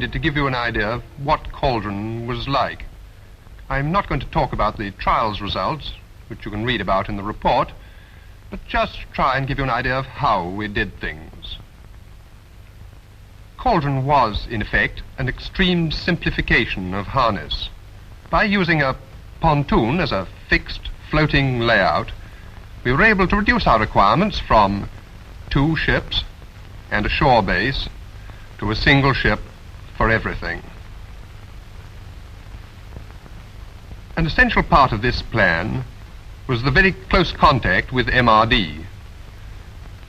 intended to give you an idea of what Cauldron was like. I'm not going to talk about the trials results, which you can read about in the report, but just try and give you an idea of how we did things. Cauldron was, in effect, an extreme simplification of harness. By using a pontoon as a fixed, floating layout, we were able to reduce our requirements from 2 ships and a shore base to a single ship for everything. An essential part of this plan was the very close contact with MRD.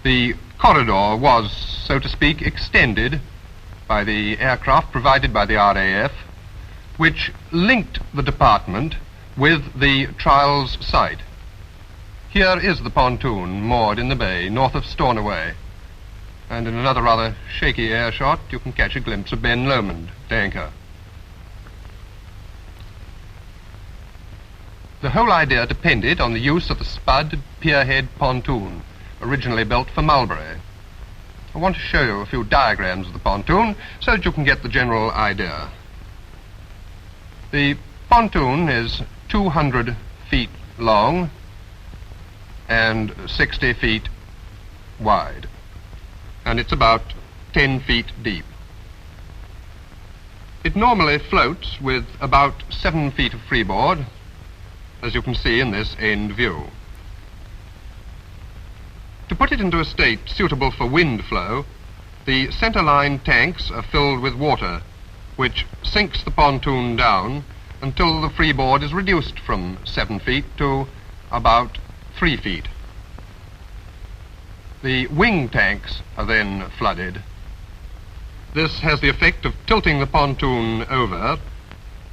The corridor was, so to speak, extended by the aircraft provided by the RAF, which linked the department with the trials site. Here is the pontoon moored in the bay north of Stornoway, and in another rather shaky air shot you can catch a glimpse of Ben Lomond at anchor. The whole idea depended on the use of the spud pierhead pontoon, originally built for Mulberry. I want to show you a few diagrams of the pontoon so that you can get the general idea. The pontoon is 200 feet long and 60 feet wide, and it's about 10 feet deep. It normally floats with about 7 feet of freeboard, as you can see in this end view. To put it into a state suitable for wind flow, the centerline tanks are filled with water, which sinks the pontoon down until the freeboard is reduced from 7 feet to about 3 feet. The wing tanks are then flooded. This has the effect of tilting the pontoon over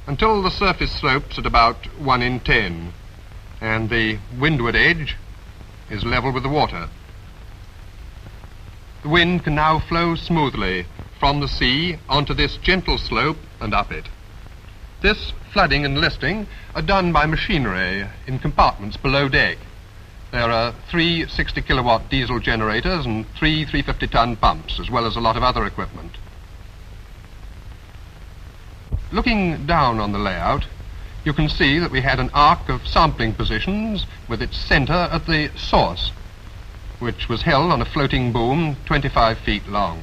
until the surface slopes at about 1 in 10, and the windward edge is level with the water. The wind can now flow smoothly from the sea onto this gentle slope and up it. This flooding and listing are done by machinery in compartments below deck. There are 3 60-kilowatt diesel generators and 3 350-ton pumps, as well as a lot of other equipment. Looking down on the layout, you can see that we had an arc of sampling positions with its center at the source, which was held on a floating boom 25 feet long.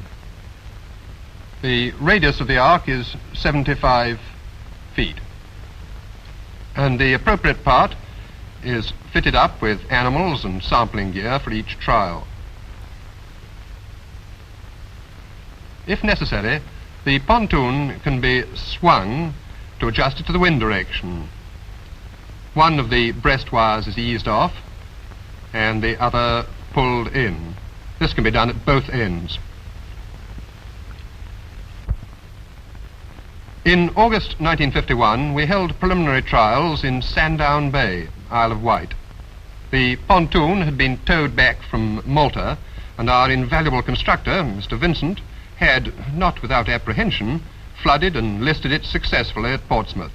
The radius of the arc is 75 feet, and the appropriate part is fitted up with animals and sampling gear for each trial. If necessary, the pontoon can be swung to adjust it to the wind direction. One of the breast wires is eased off and the other pulled in. This can be done at both ends. In August 1951, we held preliminary trials in Sandown Bay, Isle of Wight. The pontoon had been towed back from Malta, and our invaluable constructor, Mr. Vincent, had, not without apprehension, flooded and listed it successfully at Portsmouth.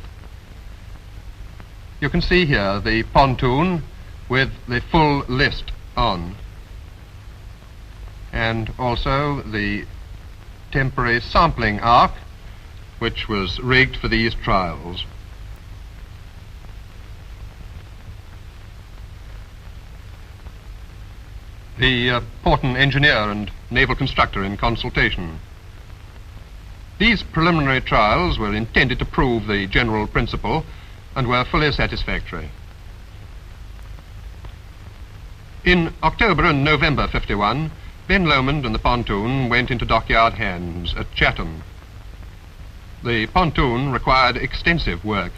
You can see here the pontoon with the full list on, and also the temporary sampling arc, which was rigged for these trials. The Porton engineer and naval constructor in consultation. These preliminary trials were intended to prove the general principle and were fully satisfactory. In October and November 51, Ben Lomond and the pontoon went into dockyard hands at Chatham. The pontoon required extensive work,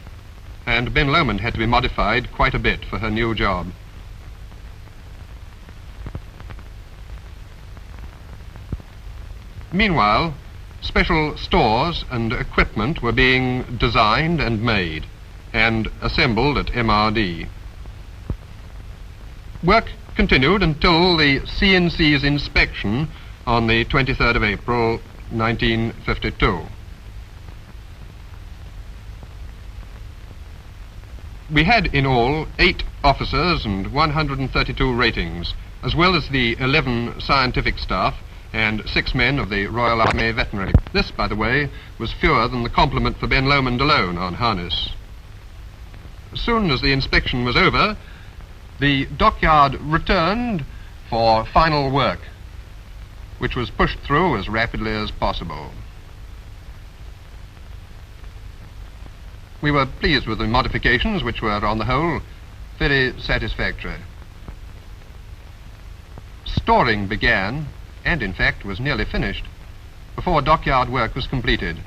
and Ben Lomond had to be modified quite a bit for her new job. Meanwhile, special stores and equipment were being designed and made and assembled at MRD. Work continued until the CNC's inspection on the 23rd of April 1952. We had in all 8 officers and 132 ratings, as well as the 11 scientific staff and 6 men of the Royal Army Veterinary. This, by the way, was fewer than the complement for Ben Lomond alone on harness. As soon as the inspection was over, the dockyard returned for final work, which was pushed through as rapidly as possible. We were pleased with the modifications, which were, on the whole, very satisfactory. Storing began, and in fact was nearly finished, before dockyard work was completed.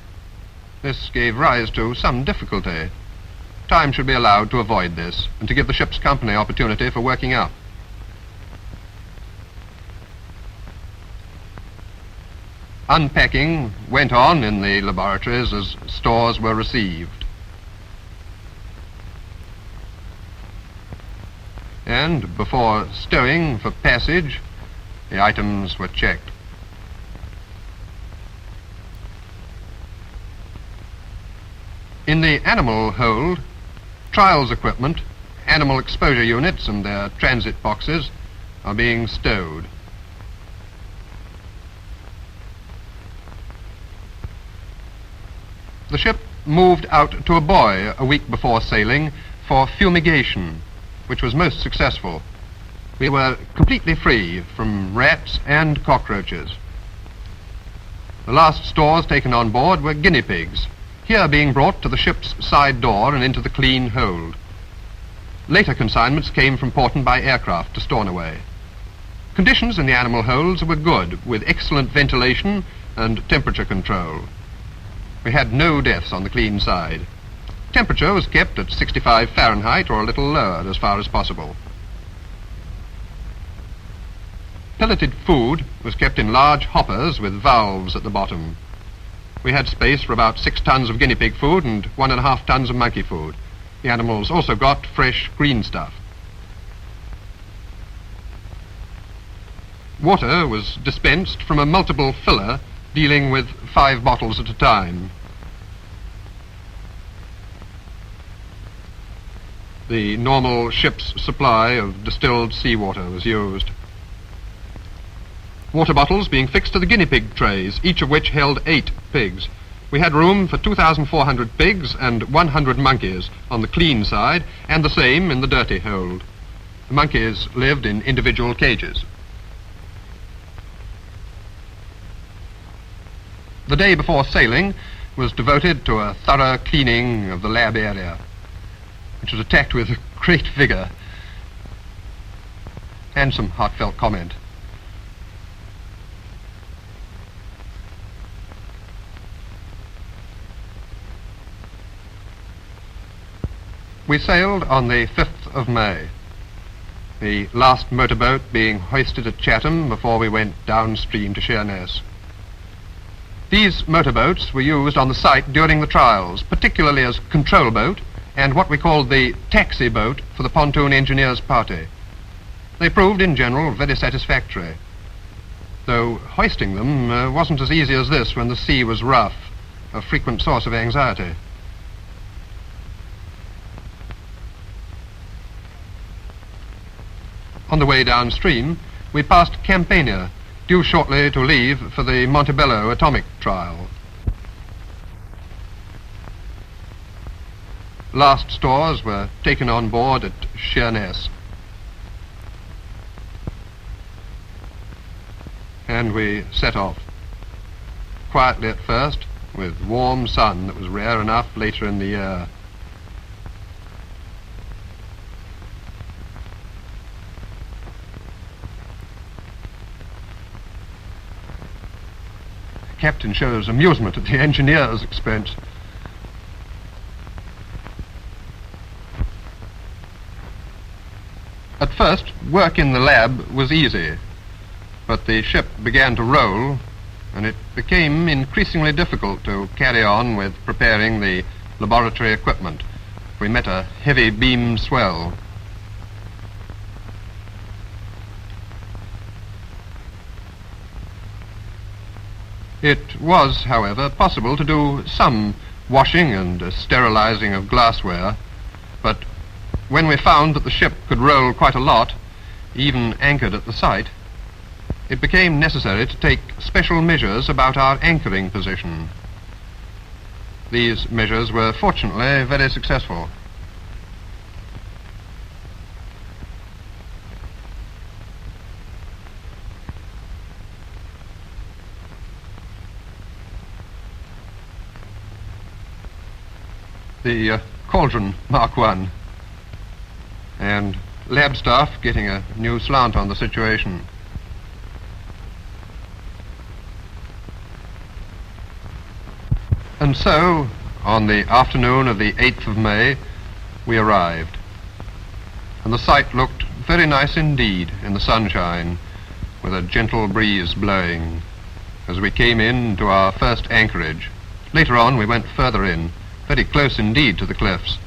This gave rise to some difficulty. Time should be allowed to avoid this, and to give the ship's company opportunity for working up. Unpacking went on in the laboratories as stores were received. And before stowing for passage, the items were checked. In the animal hold, trials equipment, animal exposure units and their transit boxes are being stowed. The ship moved out to a buoy a week before sailing for fumigation, which was most successful. We were completely free from rats and cockroaches. The last stores taken on board were guinea pigs, here being brought to the ship's side door and into the clean hold. Later consignments came from Porton by aircraft to Stornoway. Conditions in the animal holds were good, with excellent ventilation and temperature control. We had no deaths on the clean side. Temperature was kept at 65 Fahrenheit or a little lower as far as possible. Pelleted food was kept in large hoppers with valves at the bottom. We had space for about 6 tons of guinea pig food and 1.5 tons of monkey food. The animals also got fresh green stuff. Water was dispensed from a multiple filler dealing with 5 bottles at a time. The normal ship's supply of distilled seawater was used. Water bottles being fixed to the guinea pig trays, each of which held 8 pigs. We had room for 2,400 pigs and 100 monkeys on the clean side, and the same in the dirty hold. The monkeys lived in individual cages. The day before sailing was devoted to a thorough cleaning of the lab area, which was attacked with great vigor and some heartfelt comment. We sailed on the 5th of May, the last motorboat being hoisted at Chatham before we went downstream to Sheerness. These motorboats were used on the site during the trials, particularly as control boat and what we called the taxi boat for the Pontoon engineers' party. They proved in general very satisfactory, though hoisting them wasn't as easy as this when the sea was rough, a frequent source of anxiety. On the way downstream, we passed Campania, due shortly to leave for the Montebello atomic trial. Last stores were taken on board at Sheerness. And we set off. Quietly at first, with warm sun that was rare enough later in the year. The captain shows amusement at the engineer's expense. At first, work in the lab was easy, but the ship began to roll, and it became increasingly difficult to carry on with preparing the laboratory equipment. We met a heavy beam swell. It was, however, possible to do some washing and sterilizing of glassware, but when we found that the ship could roll quite a lot, even anchored at the site, it became necessary to take special measures about our anchoring position. These measures were fortunately very successful. The Cauldron Mark I, and lab staff getting a new slant on the situation. And so, on the afternoon of the 8th of May, we arrived. And the site looked very nice indeed in the sunshine, with a gentle breeze blowing as we came in to our first anchorage. Later on we went further in, very close indeed to the cliffs.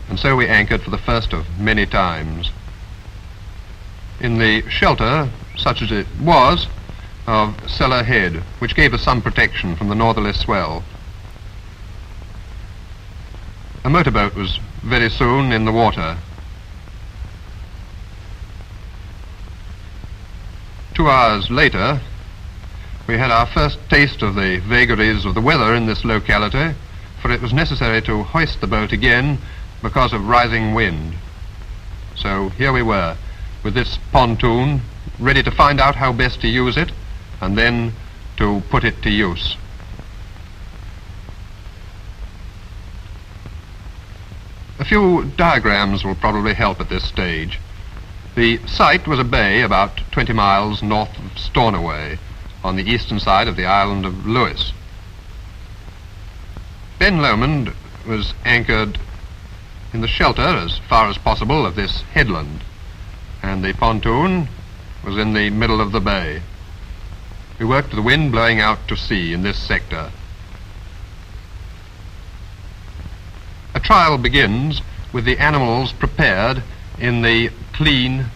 And so we anchored for the first of many times. In the shelter, such as it was, of Cellar Head, which gave us some protection from the northerly swell. A motorboat was very soon in the water. 2 hours later, we had our first taste of the vagaries of the weather in this locality, for it was necessary to hoist the boat again because of rising wind. So here we were, with this pontoon, ready to find out how best to use it, and then to put it to use. A few diagrams will probably help at this stage. The site was a bay about 20 miles north of Stornoway, on the eastern side of the island of Lewis. Ben Lomond was anchored in the shelter as far as possible of this headland, and the pontoon was in the middle of the bay. We worked with the wind blowing out to sea in this sector. A trial begins with the animals prepared in the clean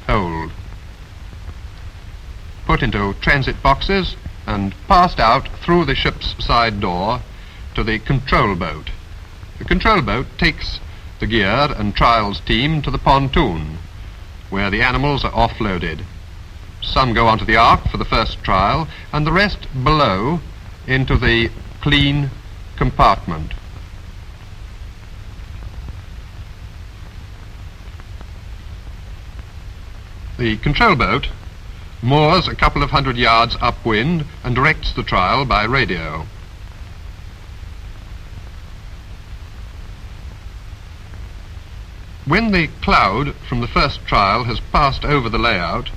hold, put into transit boxes and passed out through the ship's side door to the control boat. The control boat takes the gear and trials team to the pontoon, where the animals are offloaded. Some go onto the ark for the first trial, and the rest below into the clean compartment. The control boat moors a couple of 100 yards upwind and directs the trial by radio. When the cloud from the first trial has passed over the layout,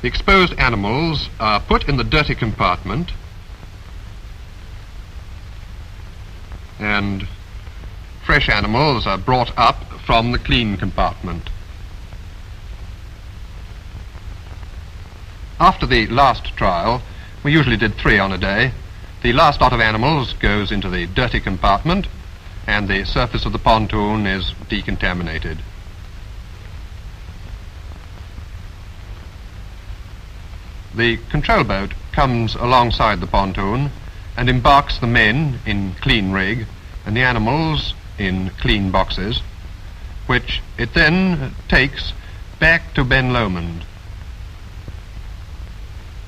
the exposed animals are put in the dirty compartment and fresh animals are brought up from the clean compartment. After the last trial, we usually did 3 on a day, the last lot of animals goes into the dirty compartment and the surface of the pontoon is decontaminated. The control boat comes alongside the pontoon and embarks the men in clean rig and the animals in clean boxes, which it then takes back to Ben Lomond,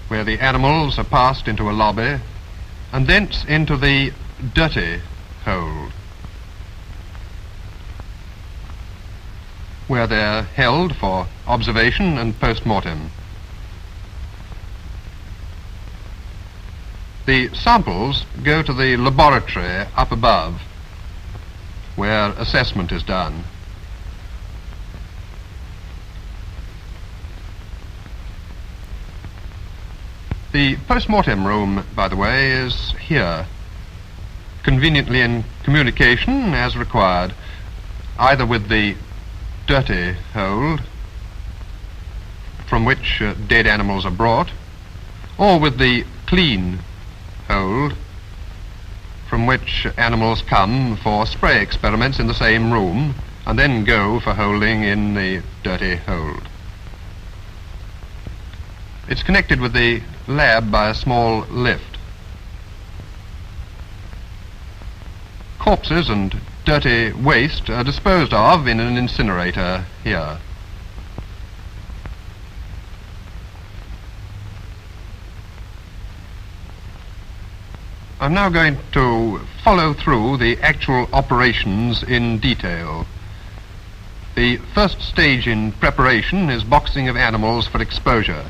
where the animals are passed into a lobby and thence into the dirty hold, where they're held for observation and post-mortem. The samples go to the laboratory up above, where assessment is done. The post-mortem room, by the way, is here, conveniently in communication as required, either with the dirty hold, from which dead animals are brought, or with the clean hold, from which animals come for spray experiments in the same room, and then go for holding in the dirty hold. It's connected with the lab by a small lift. Corpses and dirty waste are disposed of in an incinerator here. I'm now going to follow through the actual operations in detail. The first stage in preparation is boxing of animals for exposure.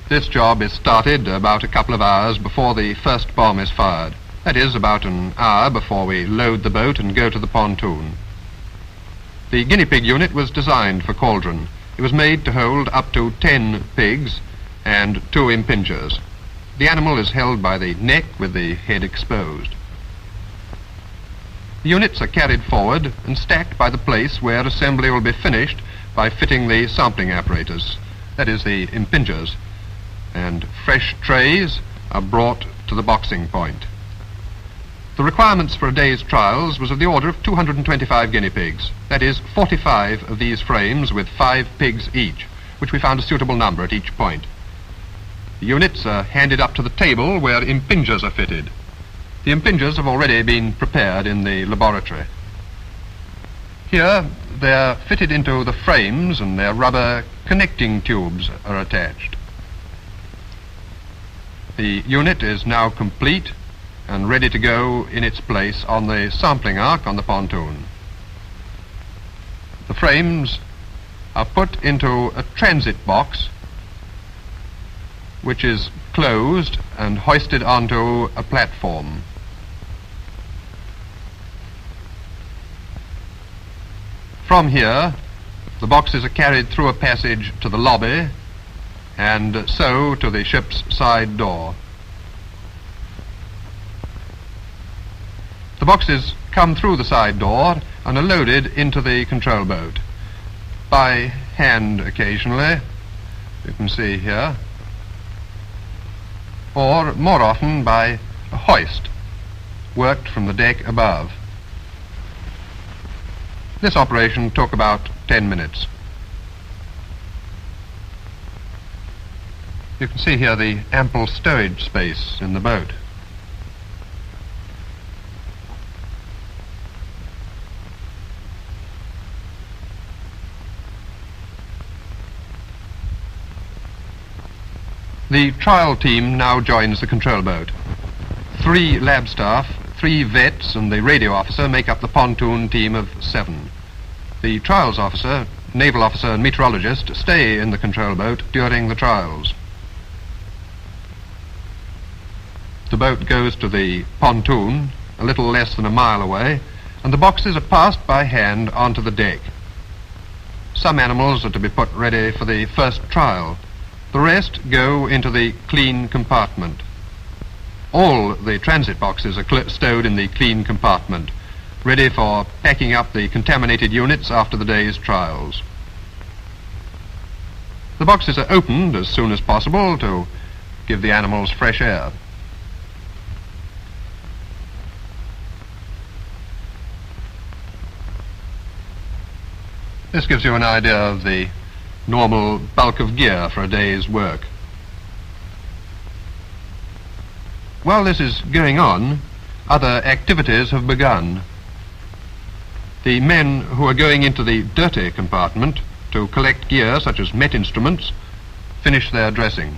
This job is started about a couple of hours before the first bomb is fired. That is, about an hour before we load the boat and go to the pontoon. The guinea pig unit was designed for Cauldron. It was made to hold up to 10 pigs and 2 impingers. The animal is held by the neck with the head exposed. The units are carried forward and stacked by the place where assembly will be finished by fitting the sampling apparatus, that is, the impingers, and fresh trays are brought to the boxing point. The requirements for a day's trials was of the order of 225 guinea pigs, that is, 45 of these frames with 5 pigs each, which we found a suitable number at each point. The units are handed up to the table where impingers are fitted. The impingers have already been prepared in the laboratory. Here they're fitted into the frames and their rubber connecting tubes are attached. The unit is now complete and ready to go in its place on the sampling ark on the pontoon. The frames are put into a transit box which is closed and hoisted onto a platform. From here, the boxes are carried through a passage to the lobby and so to the ship's side door. The boxes come through the side door and are loaded into the control boat by hand occasionally, you can see here, or more often by a hoist worked from the deck above. This operation took about 10 minutes. You can see here the ample stowage space in the boat. The trial team now joins the control boat. 3 lab staff, 3 vets and the radio officer make up the pontoon team of 7. The trials officer, naval officer and meteorologist stay in the control boat during the trials. The boat goes to the pontoon, a little less than a mile away, and the boxes are passed by hand onto the deck. Some animals are to be put ready for the first trial. The rest go into the clean compartment. All the transit boxes are stowed in the clean compartment, ready for packing up the contaminated units after the day's trials. The boxes are opened as soon as possible to give the animals fresh air. This gives you an idea of the normal bulk of gear for a day's work. While this is going on, other activities have begun. The men who are going into the dirty compartment to collect gear such as met instruments finish their dressing.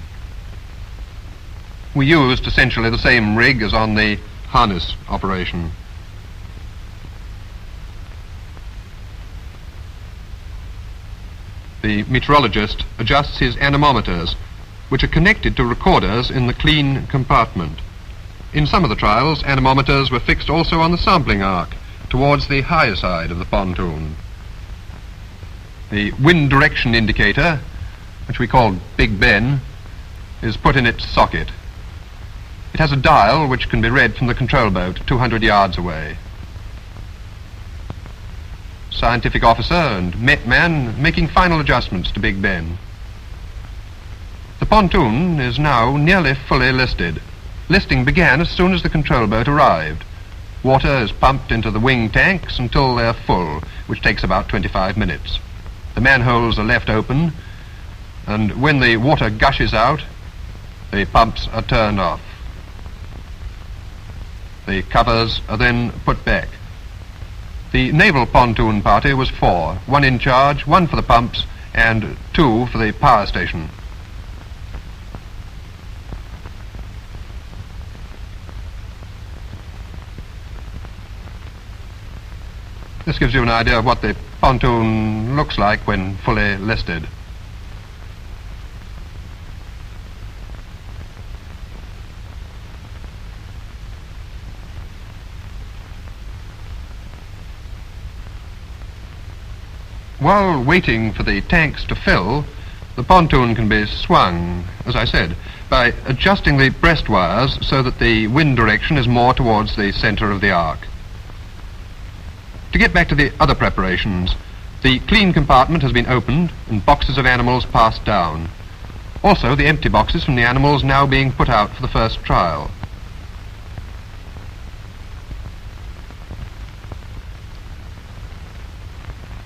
We used essentially the same rig as on the harness operation. The meteorologist adjusts his anemometers, which are connected to recorders in the clean compartment. In some of the trials, anemometers were fixed also on the sampling ark, towards the higher side of the pontoon. The wind direction indicator, which we call Big Ben, is put in its socket. It has a dial which can be read from the control boat 200 yards away. Scientific officer and met man making final adjustments to Big Ben. The pontoon is now nearly fully listed. Listing began as soon as the control boat arrived. Water is pumped into the wing tanks until they're full, which takes about 25 minutes. The manholes are left open, and when the water gushes out, the pumps are turned off. The covers are then put back. The naval pontoon party was 4, 1 in charge, 1 for the pumps, and 2 for the power station. This gives you an idea of what the pontoon looks like when fully listed. While waiting for the tanks to fill, the pontoon can be swung, as I said, by adjusting the breast wires so that the wind direction is more towards the centre of the arc. To get back to the other preparations, the clean compartment has been opened and boxes of animals passed down. Also, the empty boxes from the animals now being put out for the first trial.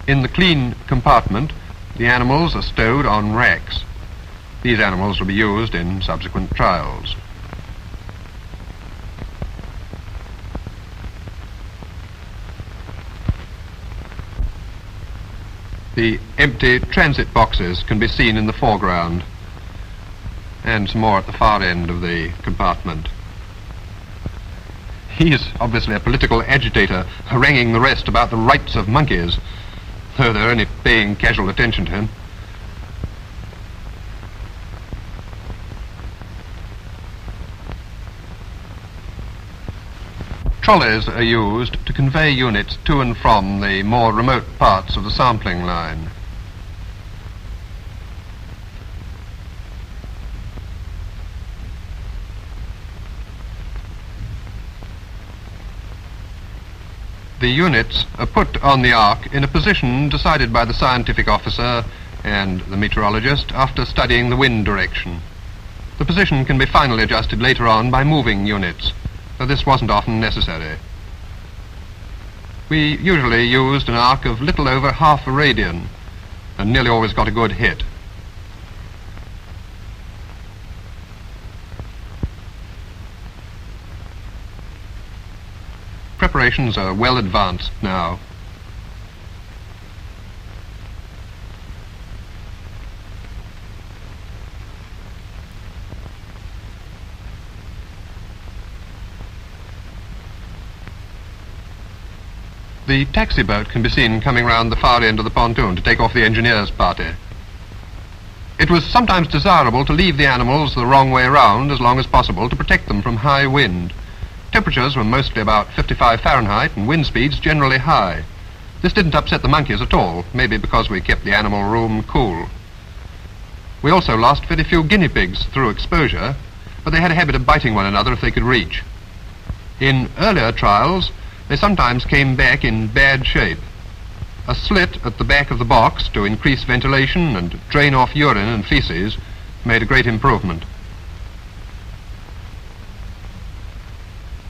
In the clean compartment, the animals are stowed on racks. These animals will be used in subsequent trials. The empty transit boxes can be seen in the foreground, and some more at the far end of the compartment. He is obviously a political agitator, haranguing the rest about the rights of monkeys, though they're only paying casual attention to him. Trolleys are used to convey units to and from the more remote parts of the sampling line. The units are put on the arc in a position decided by the scientific officer and the meteorologist after studying the wind direction. The position can be finally adjusted later on by moving units, though this wasn't often necessary. We usually used an arc of little over half a radian and nearly always got a good hit. Preparations are well advanced now. The taxi boat can be seen coming round the far end of the pontoon to take off the engineers' party. It was sometimes desirable to leave the animals the wrong way round as long as possible to protect them from high wind. Temperatures were mostly about 55 Fahrenheit and wind speeds generally high. This didn't upset the monkeys at all, maybe because we kept the animal room cool. We also lost very few guinea pigs through exposure, but they had a habit of biting one another if they could reach. In earlier trials, they sometimes came back in bad shape. A slit at the back of the box to increase ventilation and drain off urine and feces made a great improvement.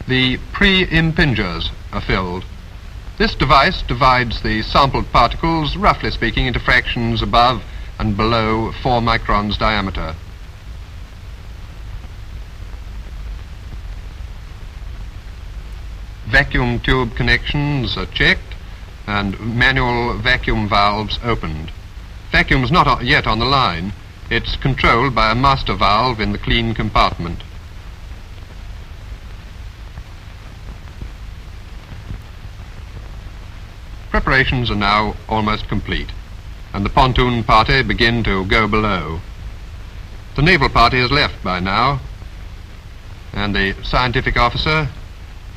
The pre-impingers are filled. This device divides the sampled particles, roughly speaking, into fractions above and below 4 microns diameter. Vacuum tube connections are checked and manual vacuum valves opened. Vacuum's not yet on the line. It's controlled by a master valve in the clean compartment. Preparations are now almost complete, and the pontoon party begin to go below. The naval party has left by now, and the scientific officer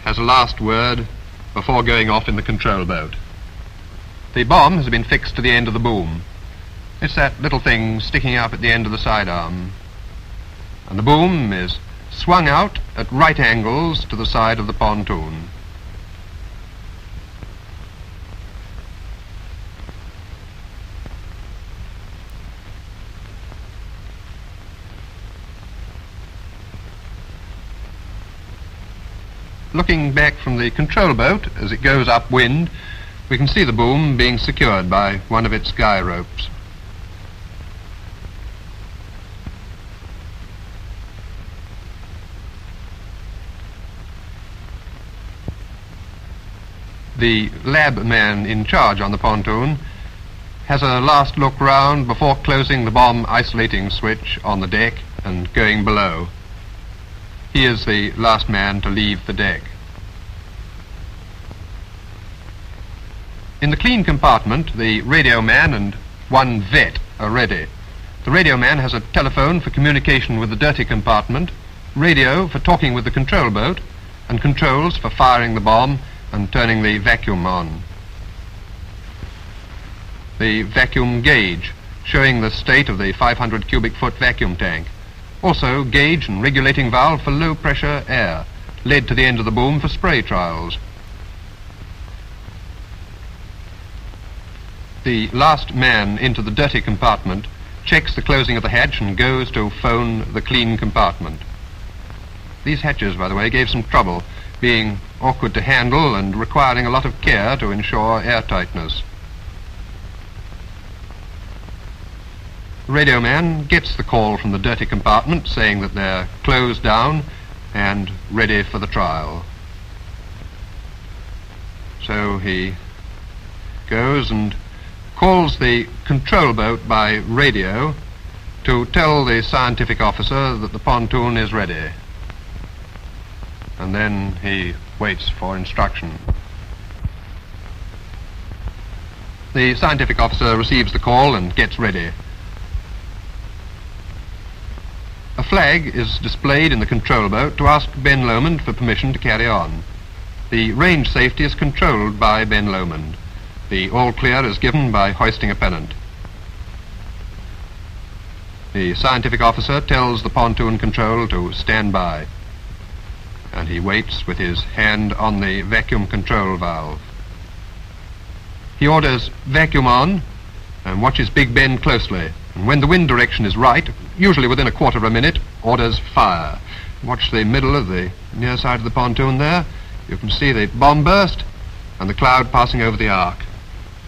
has a last word before going off in the control boat. The bomb has been fixed to the end of the boom. It's that little thing sticking up at the end of the sidearm. And the boom is swung out at right angles to the side of the pontoon. Looking back from the control boat as it goes upwind, we can see the boom being secured by one of its guy ropes. The lab man in charge on the pontoon has a last look round before closing the bomb isolating switch on the deck and going below. He is the last man to leave the deck. In the clean compartment, the radio man and one vet are ready. The radio man has a telephone for communication with the dirty compartment, radio for talking with the control boat, and controls for firing the bomb and turning the vacuum on. The vacuum gauge, showing the state of the 500 cubic foot vacuum tank. Also gauge and regulating valve for low pressure air, lead to the end of the boom for spray trials. The last man into the dirty compartment checks the closing of the hatch and goes to phone the clean compartment. These hatches, by the way, gave some trouble, being awkward to handle and requiring a lot of care to ensure airtightness. The radio man gets the call from the dirty compartment saying that they're closed down and ready for the trial. So he goes and calls the control boat by radio to tell the scientific officer that the pontoon is ready. And then he waits for instruction. The scientific officer receives the call and gets ready. A flag is displayed in the control boat to ask Ben Lomond for permission to carry on. The range safety is controlled by Ben Lomond. The all clear is given by hoisting a pennant. The scientific officer tells the pontoon control to stand by, and he waits with his hand on the vacuum control valve. He orders vacuum on and watches Big Ben closely, and when the wind direction is right, usually within a quarter of a minute, orders fire. Watch the middle of the near side of the pontoon there. You can see the bomb burst and the cloud passing over the arc.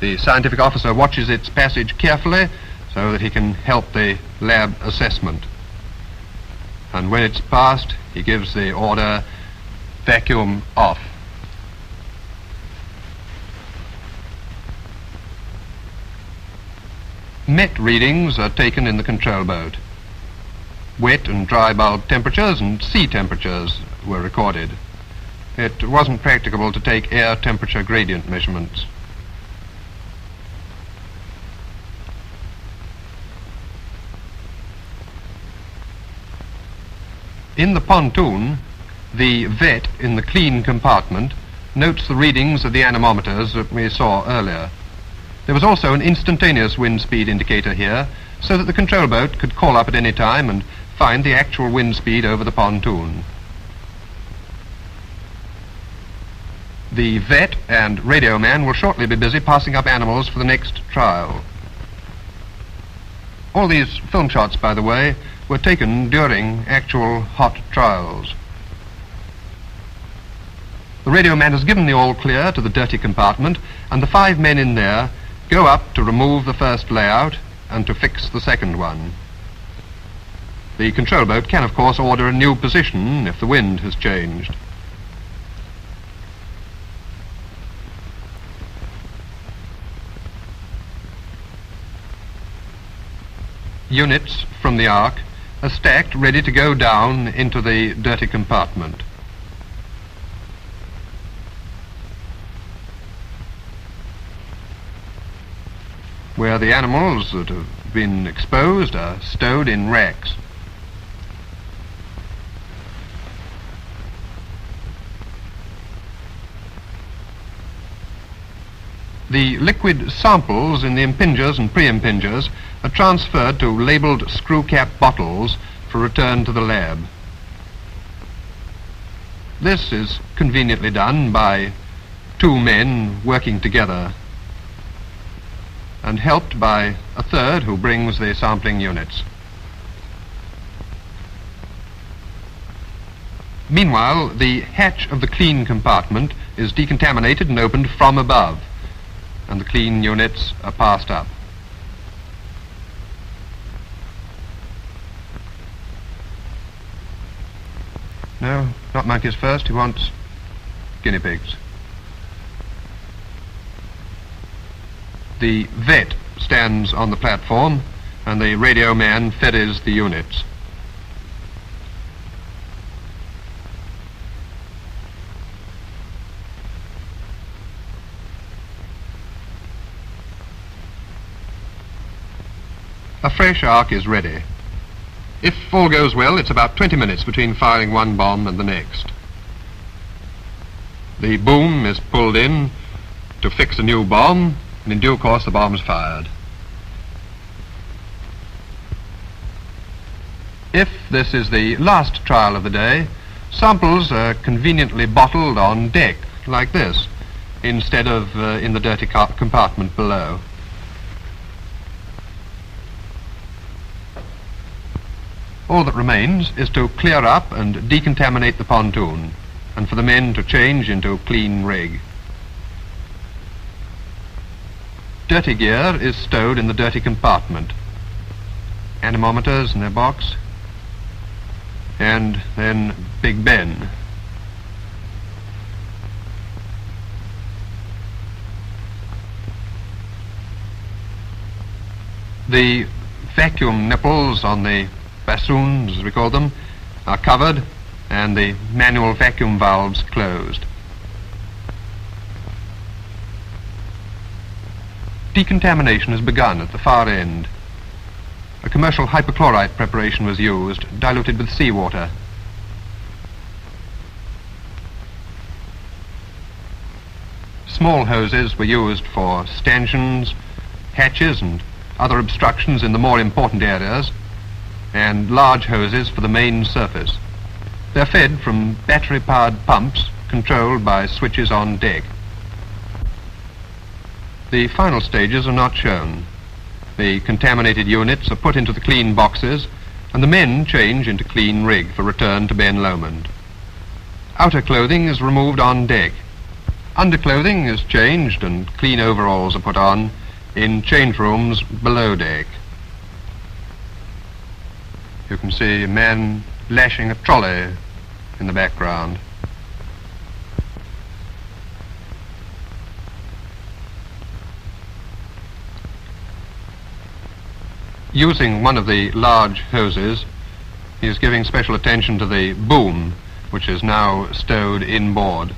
The scientific officer watches its passage carefully so that he can help the lab assessment. And when it's passed, he gives the order, vacuum off. Met readings are taken in the control boat. Wet and dry bulb temperatures and sea temperatures were recorded. It wasn't practicable to take air temperature gradient measurements. In the pontoon, the vet in the clean compartment notes the readings of the anemometers that we saw earlier. There was also an instantaneous wind speed indicator here, so that the control boat could call up at any time and find the actual wind speed over the pontoon. The vet and radio man will shortly be busy passing up animals for the next trial. All these film shots, by the way, were taken during actual hot trials. The radio man has given the all clear to the dirty compartment, and the 5 men in there go up to remove the first layout and to fix the second one. The control boat can, of course, order a new position if the wind has changed. Units from the arc are stacked ready to go down into the dirty compartment. Where the animals that have been exposed are stowed in racks. The liquid samples in the impingers and pre-impingers are transferred to labelled screw cap bottles for return to the lab. This is conveniently done by 2 men working together and helped by a third who brings the sampling units. Meanwhile, the hatch of the clean compartment is decontaminated and opened from above, and the clean units are passed up. No, not monkeys first, he wants guinea pigs. The vet stands on the platform and the radio man ferries the units. a fresh arc is ready. If all goes well, it's about 20 minutes between firing one bomb and the next. The boom is pulled in to fix a new bomb, and in due course the bomb is fired. If this is the last trial of the day, samples are conveniently bottled on deck, like this, instead of in the dirty compartment below. All that remains is to clear up and decontaminate the pontoon, and for the men to change into clean rig. Dirty gear is stowed in the dirty compartment. Anemometers in their box, and then Big Ben. The vacuum nipples on the bassoons, as we call them, are covered and the manual vacuum valves closed. Decontamination has begun at the far end. A commercial hypochlorite preparation was used, diluted with seawater. Small hoses were used for stanchions, hatches and other obstructions in the more important areas, and large hoses for the main surface. They're fed from battery-powered pumps controlled by switches on deck. The final stages are not shown. The contaminated units are put into the clean boxes, and the men change into clean rig for return to Ben Lomond. Outer clothing is removed on deck. Underclothing is changed and clean overalls are put on in change rooms below deck. You can see a man lashing a trolley in the background. Using one of the large hoses, he is giving special attention to the boom, which is now stowed inboard.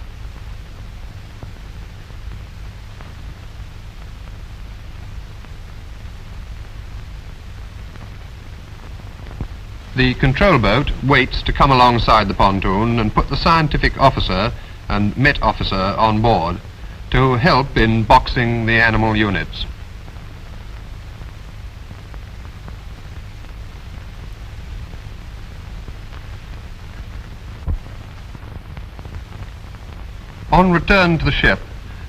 The control boat waits to come alongside the pontoon and put the scientific officer and met officer on board to help in boxing the animal units. On return to the ship,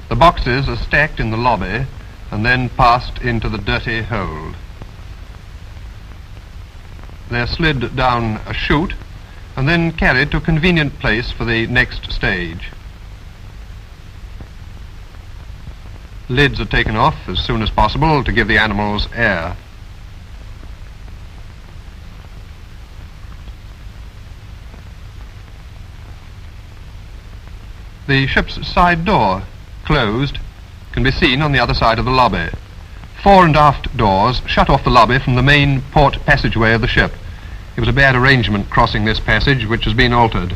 the boxes are stacked in the lobby and then passed into the dirty hold. They're slid down a chute and then carried to a convenient place for the next stage. Lids are taken off as soon as possible to give the animals air. The ship's side door, closed, can be seen on the other side of the lobby. Fore and aft doors shut off the lobby from the main port passageway of the ship. It was a bad arrangement crossing this passage, which has been altered.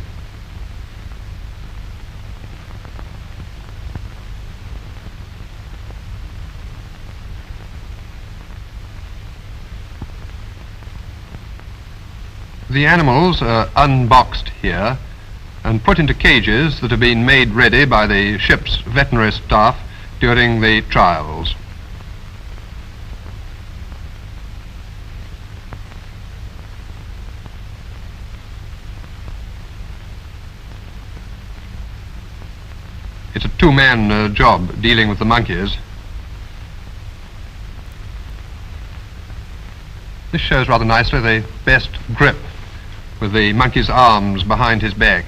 The animals are unboxed here and put into cages that have been made ready by the ship's veterinary staff during the trials. It's a two-man job dealing with the monkeys. This shows rather nicely the best grip, with the monkey's arms behind his back.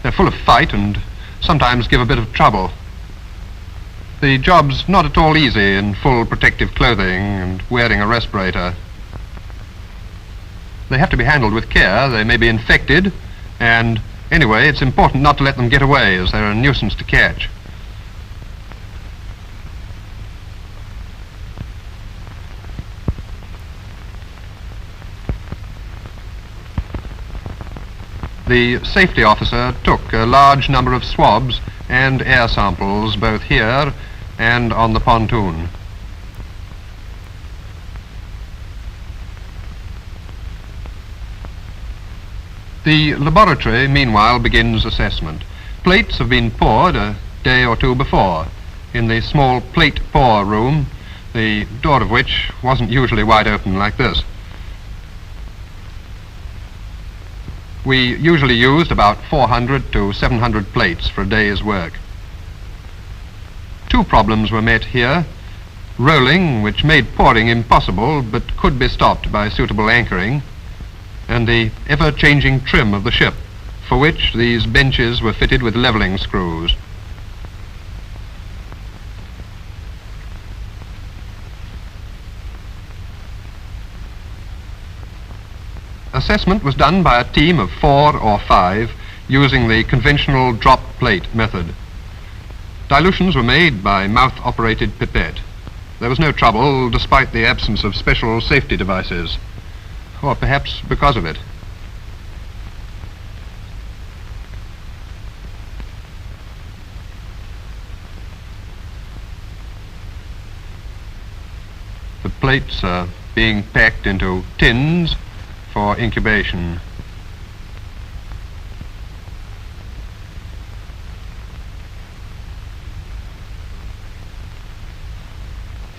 They're full of fight and sometimes give a bit of trouble. The job's not at all easy in full protective clothing and wearing a respirator. They have to be handled with care. They may be infected, and anyway, it's important not to let them get away, as they're a nuisance to catch. The safety officer took a large number of swabs and air samples both here and on the Pontoon. The laboratory, meanwhile, begins assessment. Plates have been poured a day or two before in the small plate pour room, the door of which wasn't usually wide open like this. We usually used about 400 to 700 plates for a day's work. Two problems were met here: rolling, which made pouring impossible but could be stopped by suitable anchoring, and the ever-changing trim of the ship, for which these benches were fitted with levelling screws. Assessment was done by a team of 4 or 5 using the conventional drop plate method. Dilutions were made by mouth-operated pipette. There was no trouble despite the absence of special safety devices, or perhaps because of it. The plates are being packed into tins for incubation.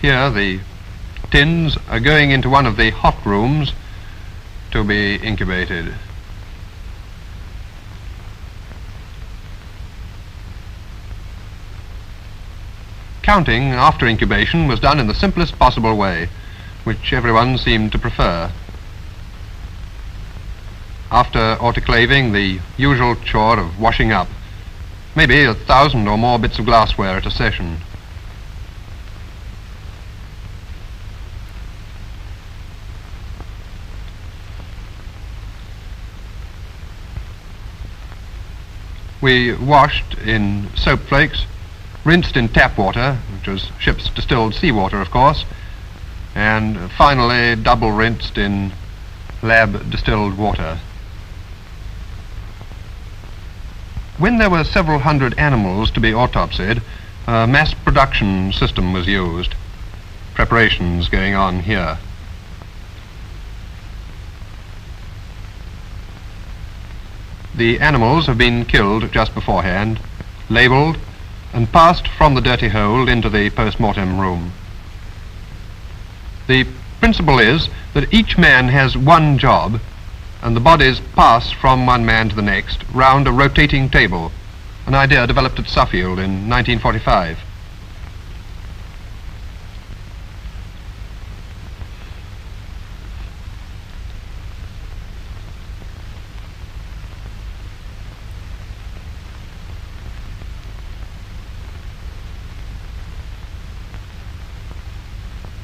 Here the tins are going into one of the hot rooms to be incubated. Counting after incubation was done in the simplest possible way, which everyone seemed to prefer. After autoclaving, the usual chore of washing up, maybe 1,000 or more bits of glassware at a session. We washed in soap flakes, rinsed in tap water, which was ship's distilled seawater, of course, and finally double rinsed in lab distilled water. When there were several hundred animals to be autopsied, a mass production system was used. Preparations going on here. The animals have been killed just beforehand, labelled, and passed from the dirty hold into the post-mortem room. The principle is that each man has one job, and the bodies pass from one man to the next round a rotating table, an idea developed at Suffield in 1945.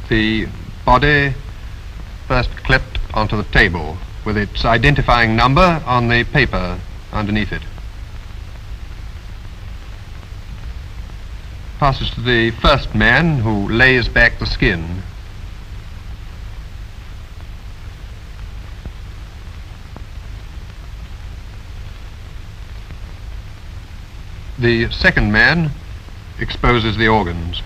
The body first clipped onto the table with its identifying number on the paper underneath it. Passes to the first man, who lays back the skin. The second man exposes the organs.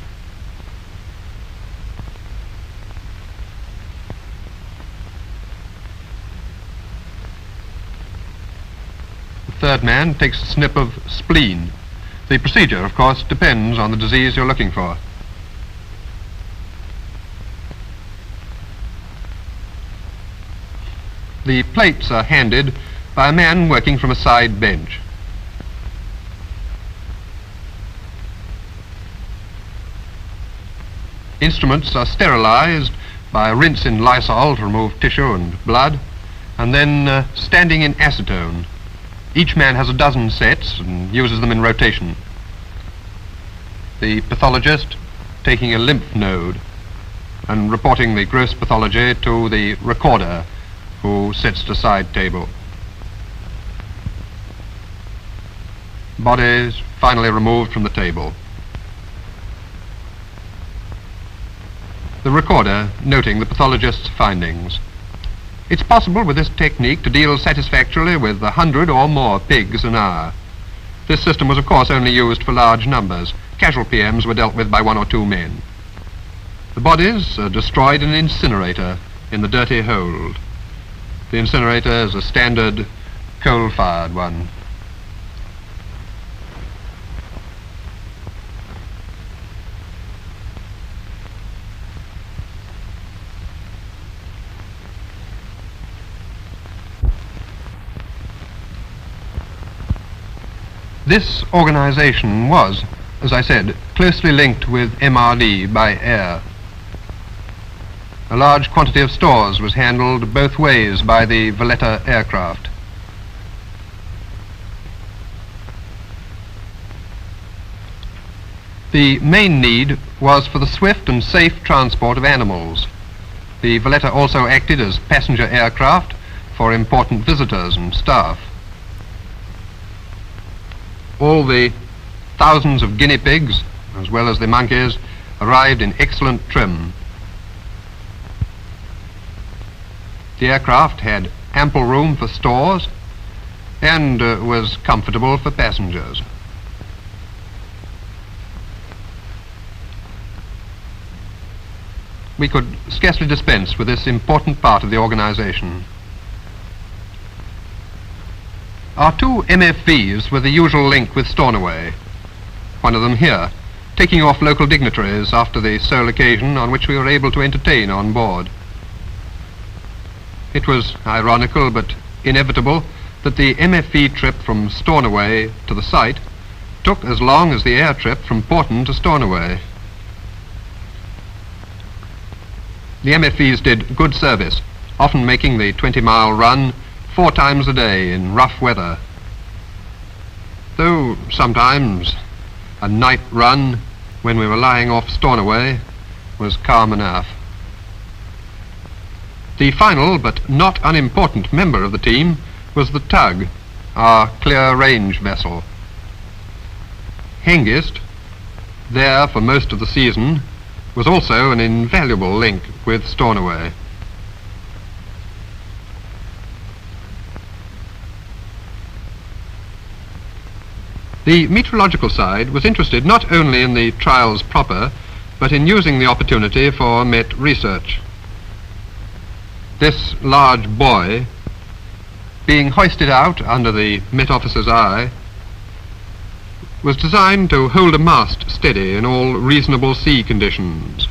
Third man takes a snip of spleen. The procedure, of course, depends on the disease you're looking for. The plates are handed by a man working from a side bench. Instruments are sterilized by a rinse in Lysol to remove tissue and blood, and then standing in acetone. Each man has a dozen sets and uses them in rotation. The pathologist taking a lymph node and reporting the gross pathology to the recorder, who sets the side table. Body is finally removed from the table. The recorder noting the pathologist's findings. It's possible with this technique to deal satisfactorily with 100 or more pigs an hour. This system was of course only used for large numbers, casual PMs were dealt with by 1 or 2 men. The bodies are destroyed in an incinerator in the dirty hold. The incinerator is a standard coal-fired one. This organization was, as I said, closely linked with MRD by air. A large quantity of stores was handled both ways by the Valletta aircraft. The main need was for the swift and safe transport of animals. The Valletta also acted as passenger aircraft for important visitors and staff. All the thousands of guinea pigs, as well as the monkeys, arrived in excellent trim. The aircraft had ample room for stores and was comfortable for passengers. We could scarcely dispense with this important part of the organization. Our 2 MFVs were the usual link with Stornoway, one of them here, taking off local dignitaries after the sole occasion on which we were able to entertain on board. It was ironical but inevitable that the MFV trip from Stornoway to the site took as long as the air trip from Porton to Stornoway. The MFVs did good service, often making the 20-mile run 4 times a day in rough weather, though sometimes a night run when we were lying off Stornoway was calm enough. The final but not unimportant member of the team was the tug, our clear-range vessel. Hengist, there for most of the season, was also an invaluable link with Stornoway. The meteorological side was interested not only in the trials proper, but in using the opportunity for Met research. This large buoy, being hoisted out under the Met officer's eye, was designed to hold a mast steady in all reasonable sea conditions.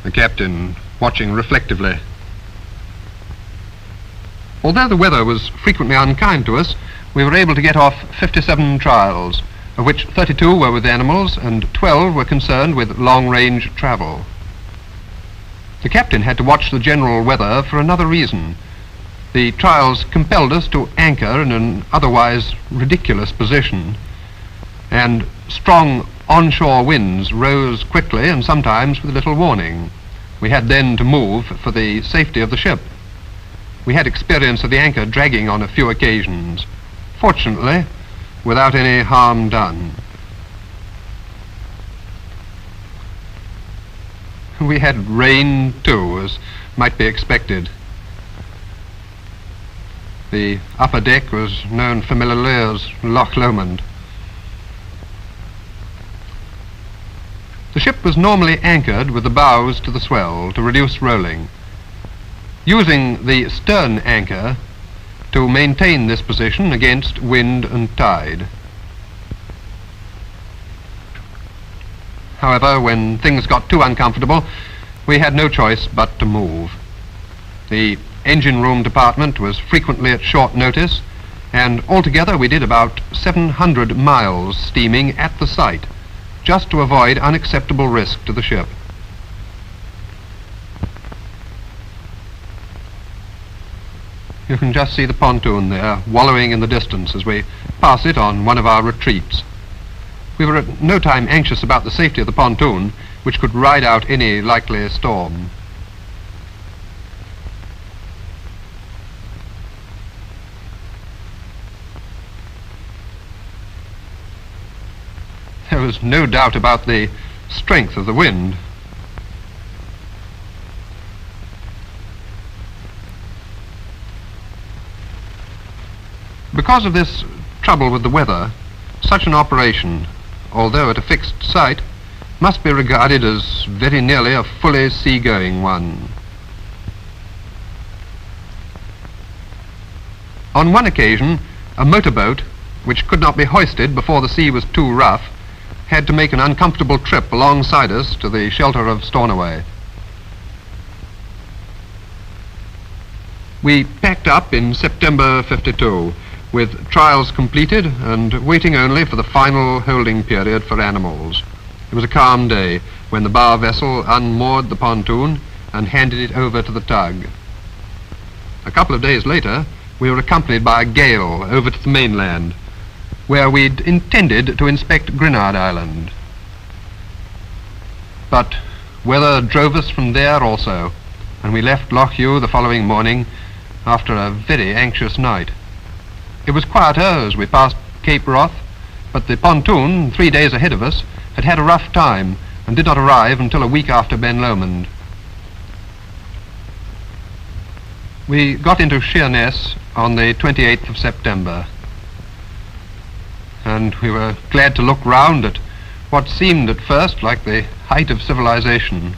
The captain watching reflectively. Although the weather was frequently unkind to us, we were able to get off 57 trials, of which 32 were with animals and 12 were concerned with long-range travel. The captain had to watch the general weather for another reason. The trials compelled us to anchor in an otherwise ridiculous position, and strong onshore winds rose quickly and sometimes with little warning. We had then to move for the safety of the ship. We had experience of the anchor dragging on a few occasions, fortunately without any harm done. We had rain too, as might be expected. The upper deck was known familiarly as Loch Lomond. The ship was normally anchored with the bows to the swell to reduce rolling, using the stern anchor to maintain this position against wind and tide. However, when things got too uncomfortable, we had no choice but to move. The engine room department was frequently at short notice, and altogether we did about 700 miles steaming at the site, just to avoid unacceptable risk to the ship. You can just see the pontoon there, wallowing in the distance as we pass it on one of our retreats. We were at no time anxious about the safety of the pontoon, which could ride out any likely storm. There was no doubt about the strength of the wind. Because of this trouble with the weather, such an operation, although at a fixed site, must be regarded as very nearly a fully sea-going one. On one occasion, a motorboat, which could not be hoisted before the sea was too rough, had to make an uncomfortable trip alongside us to the shelter of Stornoway. We packed up in September '52, with trials completed and waiting only for the final holding period for animals. It was a calm day when the bow vessel unmoored the pontoon and handed it over to the tug. A couple of days later, we were accompanied by a gale over to the mainland, where we'd intended to inspect Grenard Island. But weather drove us from there also, and we left Lough Hugh the following morning after a very anxious night. It was quieter as we passed Cape Wrath, but the pontoon, 3 days ahead of us, had had a rough time and did not arrive until a week after Ben Lomond. We got into Sheerness on the 28th of September, and we were glad to look round at what seemed at first like the height of civilization.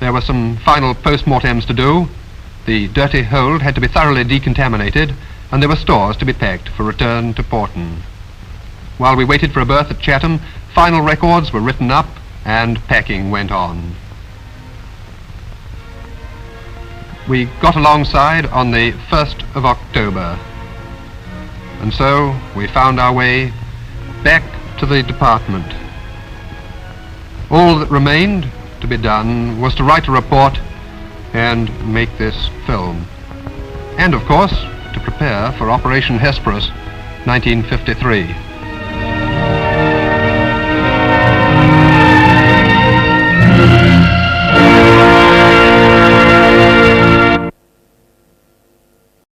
There were some final post-mortems to do. The dirty hold had to be thoroughly decontaminated, and there were stores to be packed for return to Porton. While we waited for a berth at Chatham, final records were written up and packing went on. We got alongside on the 1st of October, and so we found our way back to the department. All that remained to be done was to write a report and make this film, and of course to prepare for Operation Hesperus 1953.